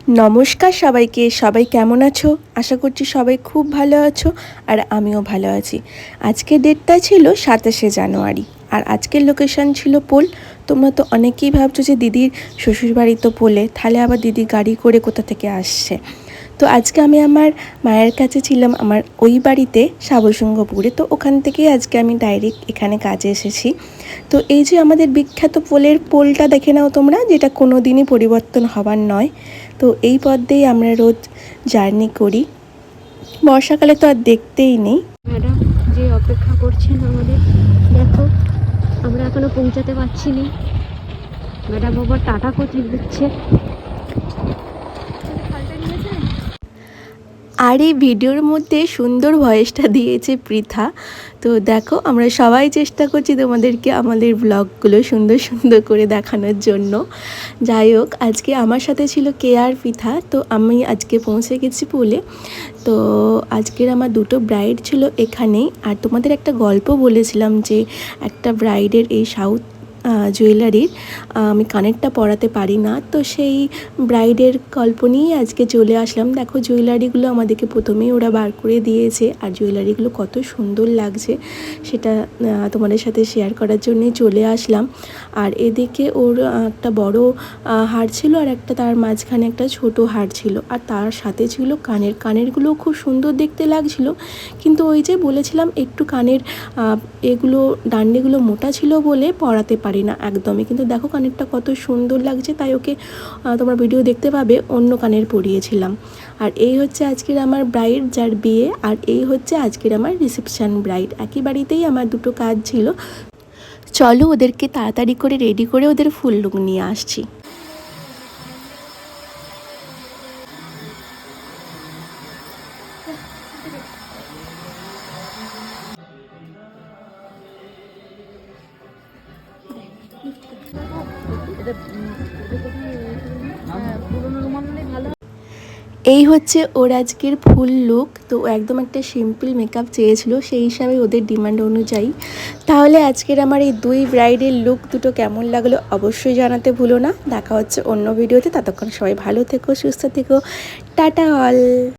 নমস্কার সবাইকে। সবাই কেমন আছো? আশা করছি সবাই খুব ভালো আছো আর আমিও ভালো আছি। আজকের ডেটটা ছিল ২৭শে জানুয়ারি আর আজকের লোকেশন ছিল পোল। তোমরা তো অনেকেই ভাবছো যে দিদির শ্বশুরবাড়ি তো পোলে, তাহলে আবার দিদি গাড়ি করে কোথা থেকে আসছে। তো আজকে আমি আমার মায়ের কাছে ছিলাম, আমার ওই বাড়িতে সাবলসিংহপুরে। তো ওখান থেকেই আজকে আমি ডাইরেক্ট এখানে কাজে এসেছি। তো এই যে আমাদের বিখ্যাত পোলটা দেখে নাও তোমরা, যেটা কোনো দিনই পরিবর্তন হবার নয়। তো এই পথ দিয়েই আমরা রোজ জার্নি করি। বর্ষাকালে তো আর দেখতেই নেই। ম্যাডাম যে অপেক্ষা করছেন আমাদের, দেখো আমরা এখনো পৌঁছাতে পারছি না। ম্যাডাম আবার টাটা করতে দিচ্ছে। আর এই ভিডিওর মধ্যে সুন্দর ভয়েসটা দিয়েছে পৃথা। তো দেখো, আমরা সবাই চেষ্টা করছি তোমাদেরকে আমাদের ব্লগগুলো সুন্দর সুন্দর করে দেখানোর জন্য। যাই হোক, আজকে আমার সাথে ছিল কে আর পৃথা। তো আমি আজকে পৌঁছে গেছি পোলে। তো আজকের আমার দুটো ব্রাইড ছিল এখানেই। আর তোমাদের একটা গল্প বলেছিলাম যে একটা ব্রাইডের এই সাউথ জুয়েলারির আমি কানেরটা পরাতে পারি না। তো সেই ব্রাইডের গল্প নিয়েই আজকে চলে আসলাম। দেখো, জুয়েলারিগুলো আমাদেরকে প্রথমেই ওরা বার করে দিয়েছে, আর জুয়েলারিগুলো কত সুন্দর লাগছে সেটা তোমাদের সাথে শেয়ার করার জন্যই চলে আসলাম। আর এদিকে ওর একটা বড় হার ছিল, আর একটা তার মাঝখানে একটা ছোট হার ছিল, আর তার সাথে ছিল কানেরগুলো খুব সুন্দর দেখতে লাগছিল। কিন্তু ওই যে বলেছিলাম একটু কানের এগুলো ডান্ডিগুলো মোটা ছিল বলে পরাতে পারি না একদমই। কিন্তু দেখো কানেরটা কত সুন্দর লাগছে, তাই ওকে তোমরা ভিডিও দেখতে পাবে অন্য কানের পরিয়েছিলাম। আর এই হচ্ছে আজকের আমার ব্রাইড যার বিয়ে, আর এই হচ্ছে আজকের আমার রিসেপশন ব্রাইড। একই বাড়িতেই আমার দুটো কাজ ছিল। চলো ওদেরকে তাড়াতাড়ি করে রেডি করে ওদের ফুল লুক নিয়ে আসছি। এই হচ্ছে ওর আজকের ফুল লুক। তো একদম একটা সিম্পল মেকআপ চেয়েছিল, সেই হিসাবে ওদের ডিমান্ড অনুযায়ী। তাহলে আজকের আমার এই দুই ব্রাইডের লুক দুটো কেমন লাগলো অবশ্যই জানাতে ভুলো না। দেখা হচ্ছে অন্য ভিডিওতে। ততক্ষণ সবাই ভালো থেকো, সুস্থ থেকো। Tata all.